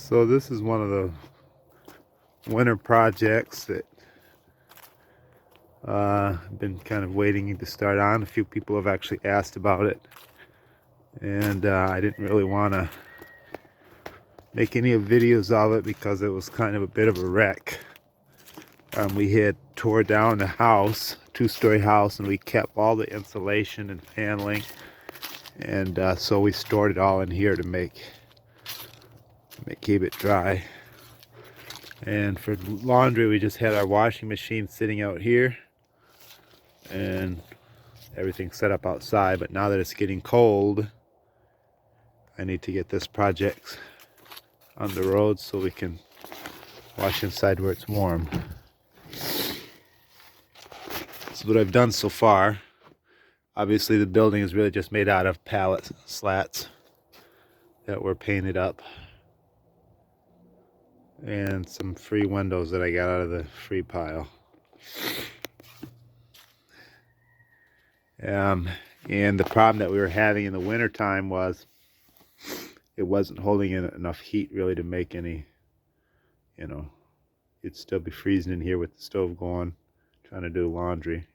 So this is one of the winter projects that I've been kind of waiting to start on. A few people have actually asked about it, and I didn't really want to make any videos of it because it was kind of a bit of a wreck. We had tore down the house, two-story house, and we kept all the insulation and paneling, and so we stored it all in here to keep it dry. And for laundry, we just had our washing machine sitting out here and everything set up outside. But now that it's getting cold, I need to get this project on the road so we can wash inside where it's warm. This is what I've done so far. Obviously the building is really just made out of pallet slats that were painted up, and some free windows that I got out of the free pile. And the problem that we were having in the winter time was it wasn't holding in enough heat really to make any, it'd still be freezing in here with the stove going, trying to do laundry.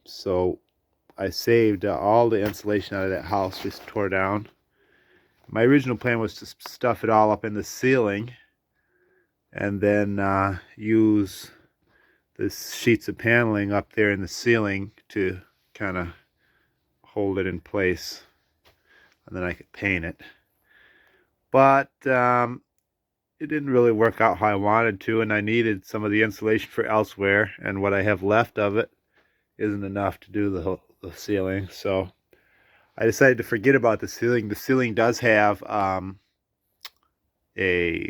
So I saved all the insulation out of that house, just tore down. My original plan was to stuff it all up in the ceiling and then use the sheets of paneling up there in the ceiling to kind of hold it in place, and then I could paint it. But it didn't really work out how I wanted to, and I needed some of the insulation for elsewhere, and what I have left of it isn't enough to do the ceiling. So I decided to forget about the ceiling. The ceiling does have a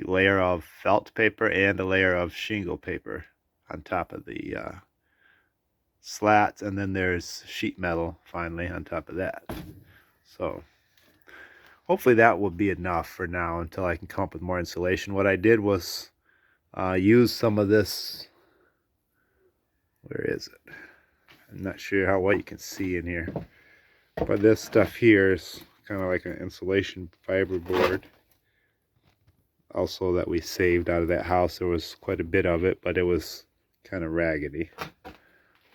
layer of felt paper and a layer of shingle paper on top of the slats, and then there's sheet metal finally on top of that. So hopefully that will be enough for now until I can come up with more insulation. What I did was use some of this, where is it? I'm not sure how well you can see in here, but this stuff here is kind of like an insulation fiber board. Also that we saved out of that house. There was quite a bit of it, but it was kind of raggedy.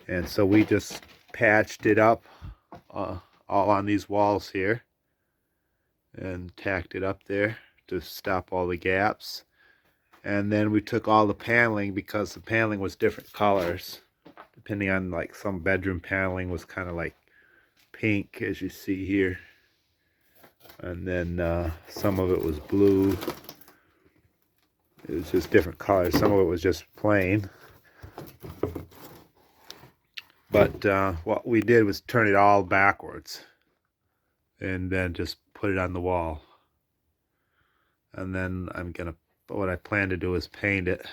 And so we just patched it up all on these walls here and tacked it up there to stop all the gaps. And then we took all the paneling, because the paneling was different colors depending on, like, some bedroom paneling was kind of like pink, as you see here, and then some of it was blue. It was just different colors. Some of it was just plain. But what we did was turn it all backwards and then just put it on the wall. And then what I plan to do is paint it.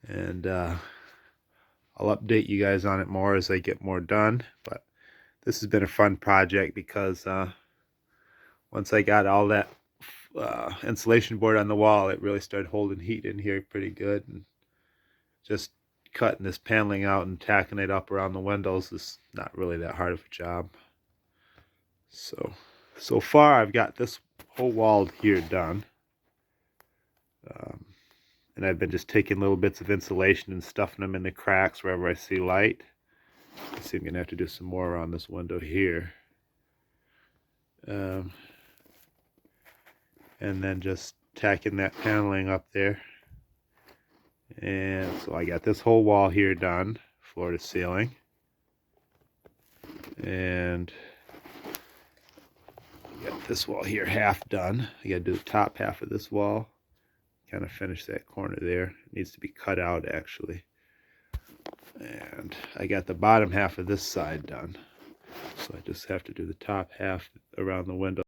And I'll update you guys on it more as I get more done. But this has been a fun project because once I got all that insulation board on the wall, it really started holding heat in here pretty good. And just cutting this paneling out and tacking it up around the windows is not really that hard of a job. So far I've got this whole wall here done. And I've been just taking little bits of insulation and stuffing them in the cracks wherever I see light. I see I'm going to have to do some more around this window here. And then just tacking that paneling up there. And so I got this whole wall here done, floor to ceiling. And I got this wall here half done. I got to do the top half of this wall. Kind of finish that corner there. It needs to be cut out actually. And I got the bottom half of this side done. So I just have to do the top half around the window.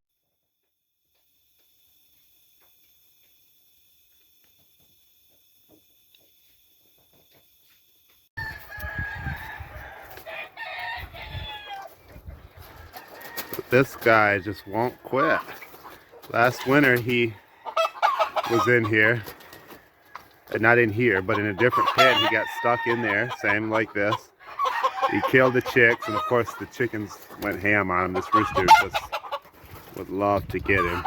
But this guy just won't quit. Last winter he was in here, not in here, but in a different pen. He got stuck in there, same like this. He killed the chicks, and of course the chickens went ham on him. This rooster just would love to get him.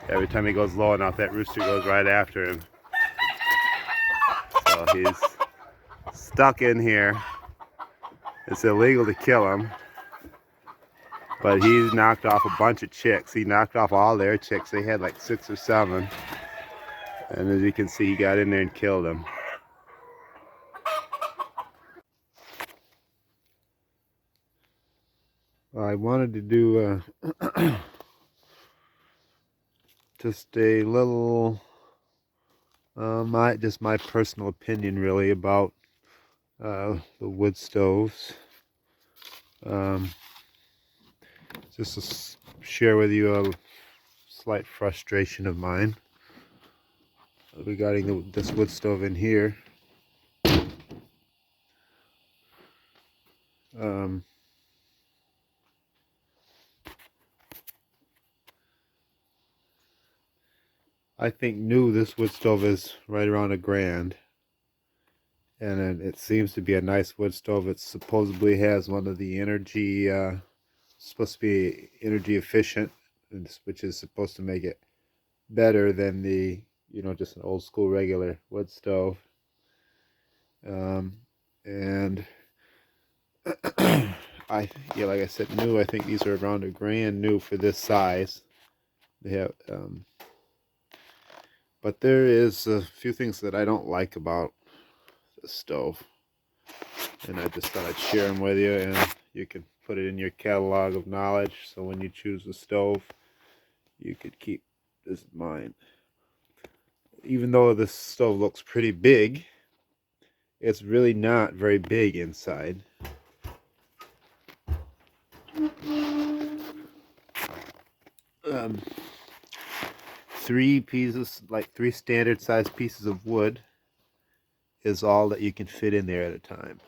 Every time he goes low enough, that rooster goes right after him. So he's stuck in here. It's illegal to kill him, but he's knocked off a bunch of chicks. He knocked off all their chicks. They had like 6 or 7. And as you can see, he got in there and killed them. I wanted to do just a little, just my personal opinion really about the wood stoves. Just to share with you a slight frustration of mine regarding this wood stove in here. I think new this wood stove is right around $1,000, and it seems to be a nice wood stove. It supposedly has one of the energy, supposed to be energy efficient, which is supposed to make it better than the, just an old school regular wood stove. And like I said, new. I think these are around $1,000 new for this size. They have, but there is a few things that I don't like about the stove, and I just thought I'd share them with you, and you can put it in your catalog of knowledge. So when you choose a stove, you could keep this in mind. Even though this stove looks pretty big, it's really not very big inside. Three pieces, like 3 standard size pieces of wood, is all that you can fit in there at a time.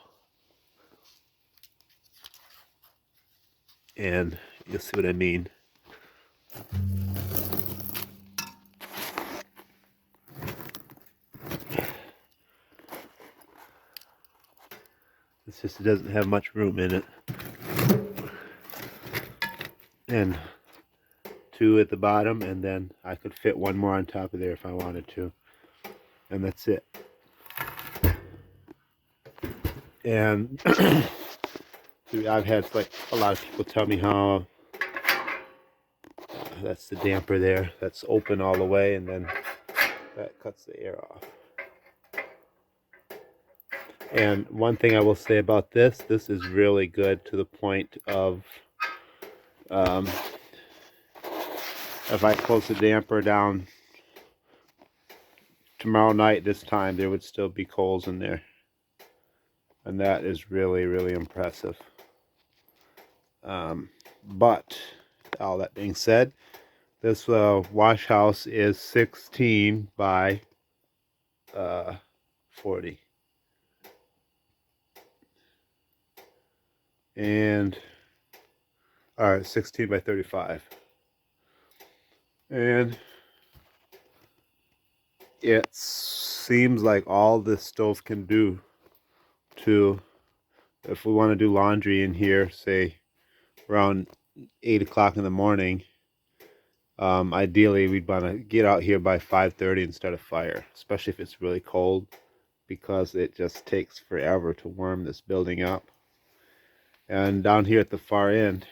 And you'll see what I mean. It's just, it doesn't have much room in it. And 2 at the bottom, and then I could fit 1 more on top of there if I wanted to. And that's it. And I've had like a lot of people tell me how that's the damper there. That's open all the way, and then that cuts the air off. And one thing I will say about this is really good, to the point of if I close the damper down tomorrow night this time, there would still be coals in there. And that is really, really impressive. But all that being said, this wash house is 16 by 40. And, alright, 16 by 35. And it seems like all this stove can do to, if we want to do laundry in here, say around 8 o'clock in the morning, ideally we'd want to get out here by 5:30 and start a fire, especially if it's really cold, because it just takes forever to warm this building up. And down here at the far end,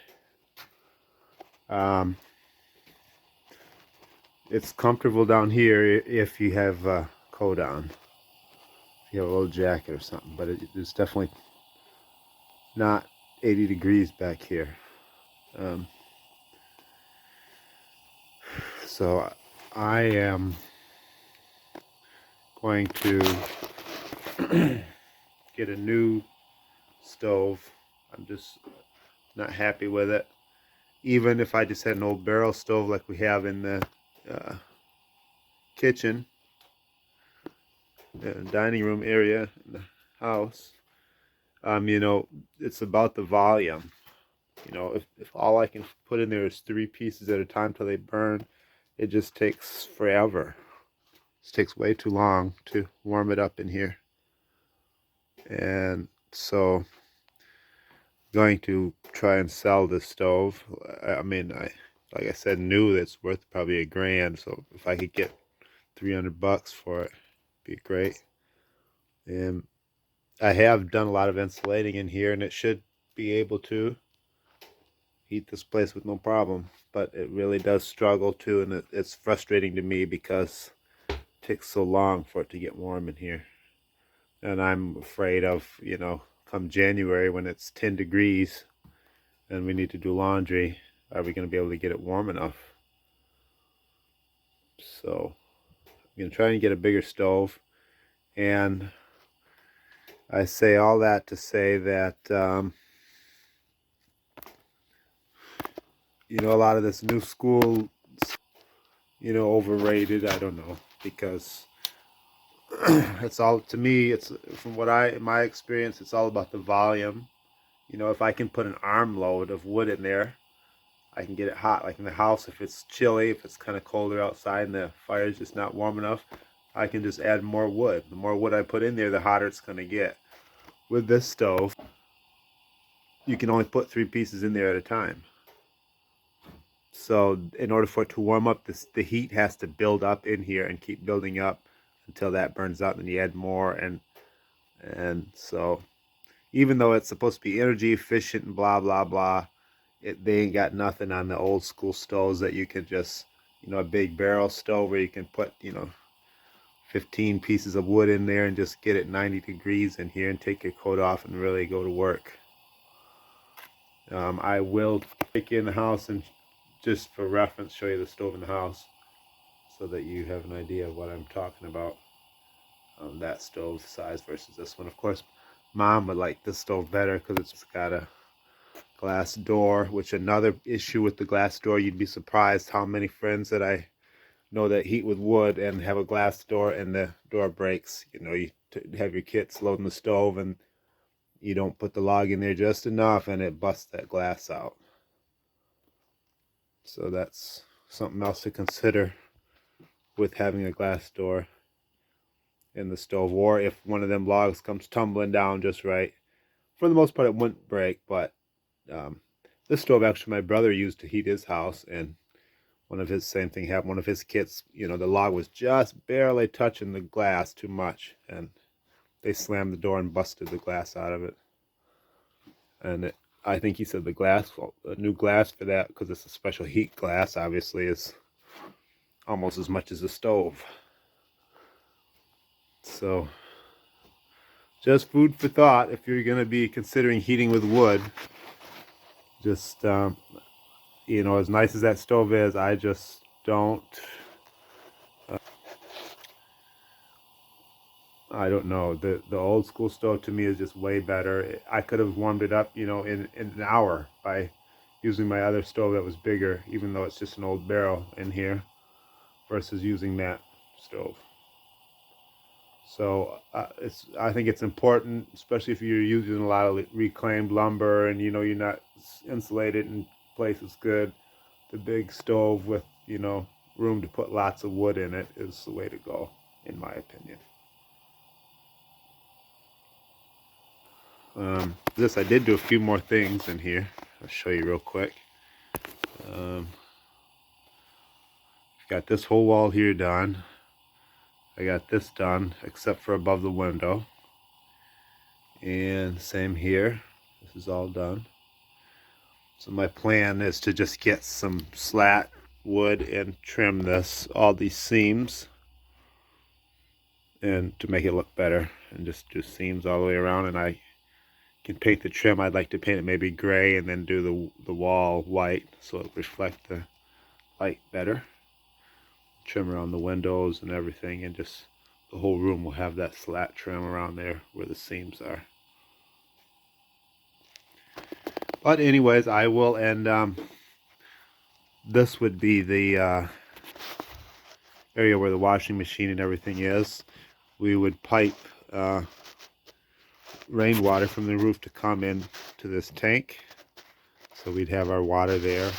it's comfortable down here if you have a coat on, if you have a little jacket or something, but it's definitely not 80 degrees back here. So I am going to get a new stove. I'm just not happy with it. Even if I just had an old barrel stove like we have in the kitchen, the dining room area in the house, it's about the volume. If all I can put in there is 3 pieces at a time till they burn, it just takes forever. It takes way too long to warm it up in here. And so I'm going to try and sell this stove. I mean, like I said, new, that's worth probably $1,000. So if I could get $300 for it, it'd be great. And I have done a lot of insulating in here, and it should be able to heat this place with no problem. But it really does struggle too, and it's frustrating to me because it takes so long for it to get warm in here. And I'm afraid of, come January when it's 10 degrees and we need to do laundry, are we going to be able to get it warm enough? So I'm going to try and get a bigger stove. And I say all that to say that, a lot of this new school, overrated. I don't know, because it's all, to me, it's from my experience, it's all about the volume. If I can put an armload of wood in there, I can get it hot. Like in the house, if it's chilly, if it's kind of colder outside and the fire's just not warm enough, I can just add more wood. The more wood I put in there, the hotter it's going to get. With this stove, you can only put 3 pieces in there at a time. So in order for it to warm up, the heat has to build up in here and keep building up until that burns out, and you add more. And so even though it's supposed to be energy efficient and blah, blah, blah, they ain't got nothing on the old school stoves that you could just, a big barrel stove where you can put, 15 pieces of wood in there and just get it 90 degrees in here and take your coat off and really go to work. I will take you in the house and just for reference show you the stove in the house so that you have an idea of what I'm talking about. That stove size versus this one. Of course, Mom would like this stove better because it's got a glass door, which another issue with the glass door, you'd be surprised how many friends that I know that heat with wood and have a glass door and the door breaks. You have your kids loading the stove and you don't put the log in there just enough and it busts that glass out. So that's something else to consider with having a glass door in the stove. Or if one of them logs comes tumbling down just right, for the most part it wouldn't break. But this stove actually my brother used to heat his house, and same thing happened. One of his kits, the log was just barely touching the glass too much, and they slammed the door and busted the glass out of it. And I think he said the new glass for that, because it's a special heat glass, obviously, is almost as much as the stove. So just food for thought if you're going to be considering heating with wood. Just as nice as that stove is, I just don't, I don't know. The old school stove to me is just way better. I could have warmed it up, in an hour by using my other stove that was bigger, even though it's just an old barrel in here, versus using that stove. So I think it's important, especially if you're using a lot of reclaimed lumber and you're not insulated in places good. The big stove with room to put lots of wood in it is the way to go, in my opinion. I did do a few more things in here. I'll show you real quick. Got this whole wall here done. I got this done except for above the window, and same here. This is all done. So my plan is to just get some slat wood and trim all these seams, and to make it look better, and just do seams all the way around. And I can paint the trim. I'd like to paint it maybe gray and then do the wall white so it reflect the light better. Trim around the windows and everything, and just the whole room will have that slat trim around there where the seams are. But anyways, I will end. This would be the area where the washing machine and everything is. We would pipe rainwater from the roof to come in to this tank, so we'd have our water there.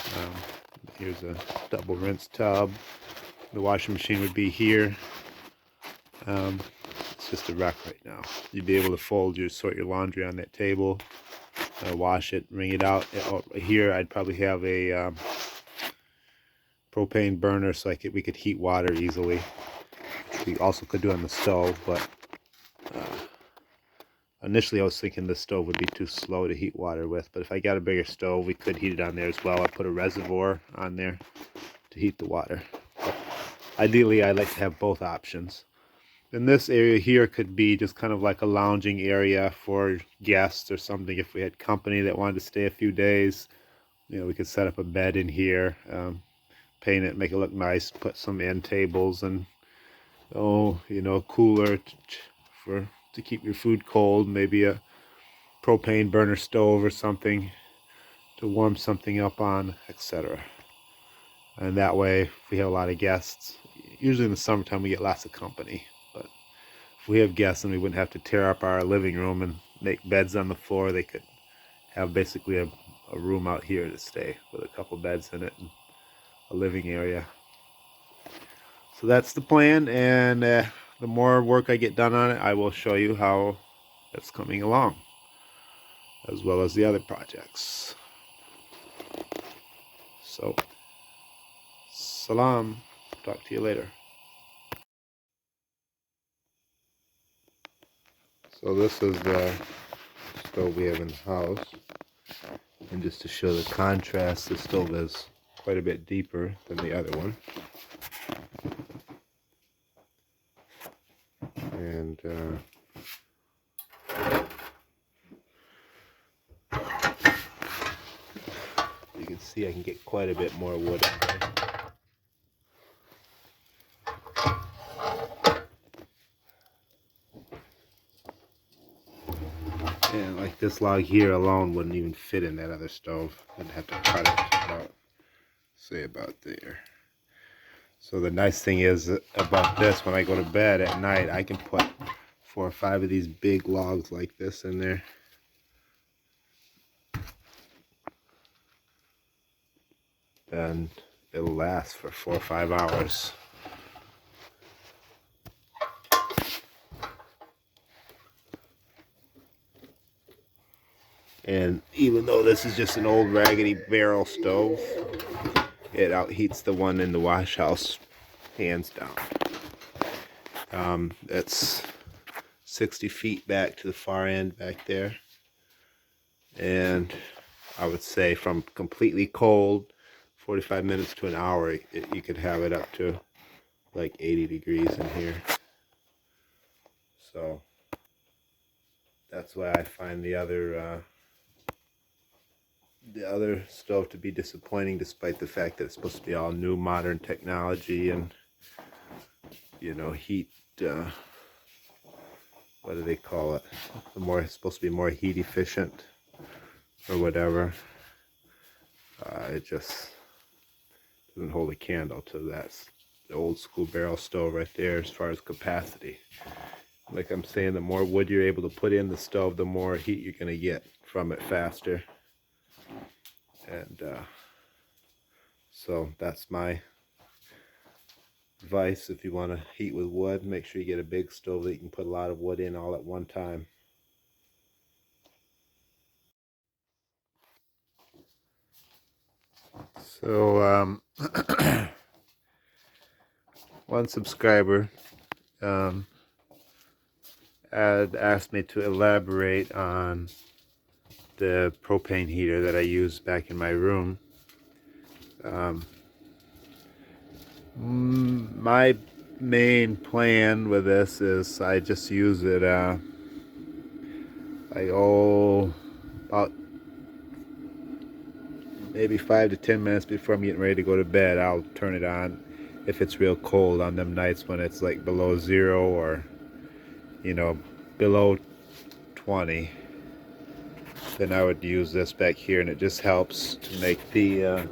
Here's a double rinse tub. The washing machine would be here. It's just a wreck right now. You'd be able to sort your laundry on that table, wash it, wring it out. Here I'd probably have a propane burner so we could heat water easily. We also could do on the stove, but initially I was thinking the stove would be too slow to heat water with, but if I got a bigger stove, we could heat it on there as well. I put a reservoir on there to heat the water. But ideally, I like to have both options. And this area here could be just kind of like a lounging area for guests or something. If we had company that wanted to stay a few days, we could set up a bed in here, paint it, make it look nice, put some end tables and cooler to keep your food cold, maybe a propane burner stove or something to warm something up on, etc. And that way, if we have a lot of guests, usually in the summertime we get lots of company, but if we have guests and we wouldn't have to tear up our living room and make beds on the floor, they could have basically a room out here to stay with a couple beds in it and a living area. So that's the plan, and the more work I get done on it, I will show you how it's coming along, as well as the other projects. So, salam. Talk to you later. So this is the stove we have in the house. And just to show the contrast, the stove is quite a bit deeper than the other one. And you can see I can get quite a bit more wood in there. And like this log here alone wouldn't even fit in that other stove. I'd have to cut it about there. So the nice thing is about this, when I go to bed at night, I can put 4 or 5 of these big logs like this in there. And it'll last for 4 or 5 hours. And even though this is just an old raggedy barrel stove, it outheats the one in the wash house hands down. It's 60 feet back to the far end back there. And I would say from completely cold, 45 minutes to an hour, you could have it up to like 80 degrees in here. So that's why I find the other stove to be disappointing, despite the fact that it's supposed to be all new modern technology and heat, what do they call it, it's supposed to be more heat efficient or whatever. It just doesn't hold a candle to the old school barrel stove right there as far as capacity. Like I'm saying, the more wood you're able to put in the stove, the more heat you're going to get from it faster. And so that's my advice. If you want to heat with wood, make sure you get a big stove that you can put a lot of wood in all at one time. So one subscriber had asked me to elaborate on the propane heater that I use back in my room. My main plan with this is I just use it about maybe 5 to 10 minutes before I'm getting ready to go to bed. I'll turn it on if it's real cold on them nights when it's like below 0 or below 20. Then I would use this back here, and it just helps to make the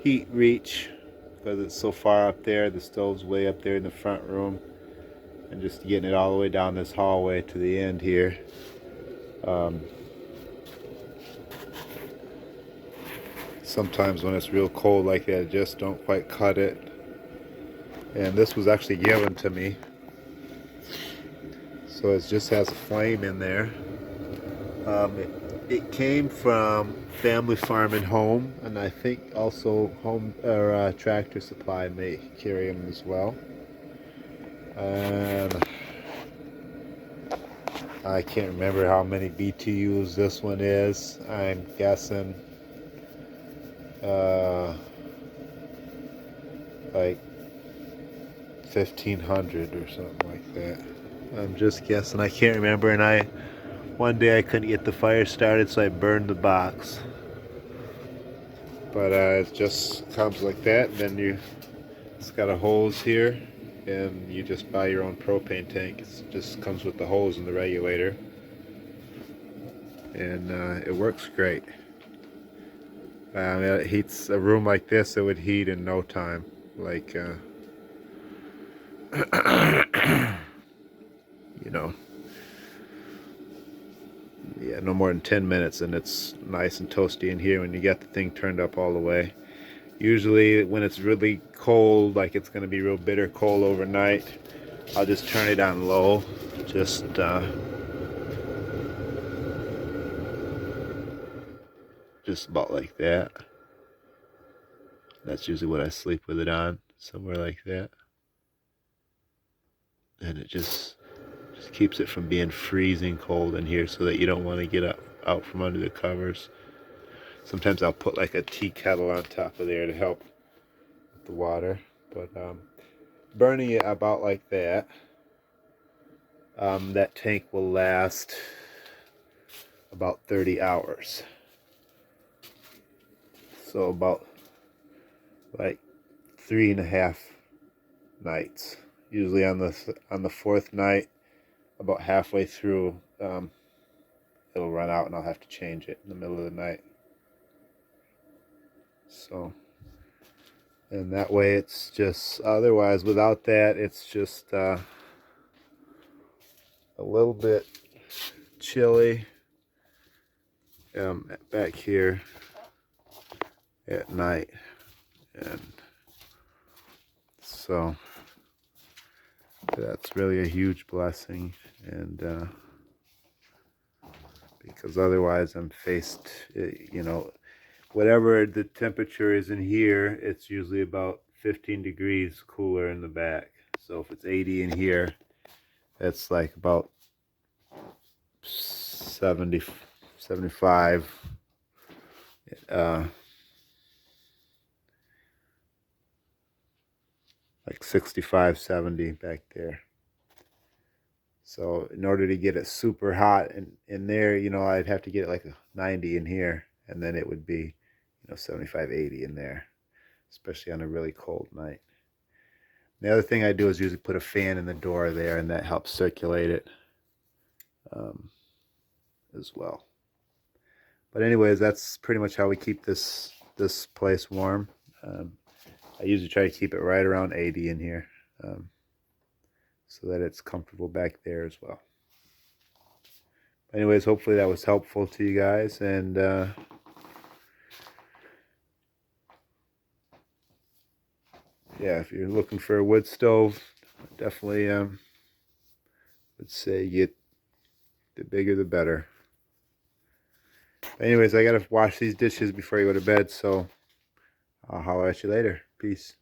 heat reach, because it's so far up there. The stove's way up there in the front room, and just getting it all the way down this hallway to the end here. Sometimes when it's real cold like that, I just don't quite cut it. And this was actually given to me, so it just has a flame in there. It came from Family Farm and Home, and I think also Home or Tractor Supply may carry them as well. And I can't remember how many BTUs this one is. I'm guessing like 1,500 or something like that. I'm just guessing. I can't remember, and one day I couldn't get the fire started, so I burned the box. But it just comes like that, and then it's got a hose here, and you just buy your own propane tank. It just comes with the hose and the regulator, and it works great. It heats a room like this. It would heat in no time, like you know, yeah, no more than 10 minutes, and it's nice and toasty in here when you get the thing turned up all the way. Usually when it's really cold, like it's going to be real bitter cold overnight, I'll just turn it on low, just about like that. That's usually what I sleep with it on, somewhere like that. And it just keeps it from being freezing cold in here, so that you don't want to get out from under the covers. Sometimes I'll put like a tea kettle on top of there to help with the water, but burning it about like that, that tank will last about 30 hours. So about like 3.5 nights. Usually on the fourth night, about halfway through, it'll run out and I'll have to change it in the middle of the night. So, and that way it's just, otherwise without that it's just a little bit chilly back here at night. And so that's really a huge blessing, and because otherwise I'm faced, whatever the temperature is in here, it's usually about 15 degrees cooler in the back. So if it's 80 in here, it's like about 70, 75, like 65, 70 back there. So in order to get it super hot in there, I'd have to get it like a 90 in here, and then it would be, 75, 80 in there, especially on a really cold night. The other thing I do is usually put a fan in the door there, and that helps circulate it as well. But anyways, that's pretty much how we keep this place warm. I usually try to keep it right around 80 in here, so that it's comfortable back there as well. Anyways, hopefully that was helpful to you guys, and yeah, if you're looking for a wood stove, definitely would say get the bigger the better. Anyways, I gotta wash these dishes before I go to bed, so I'll holler at you later. Peace.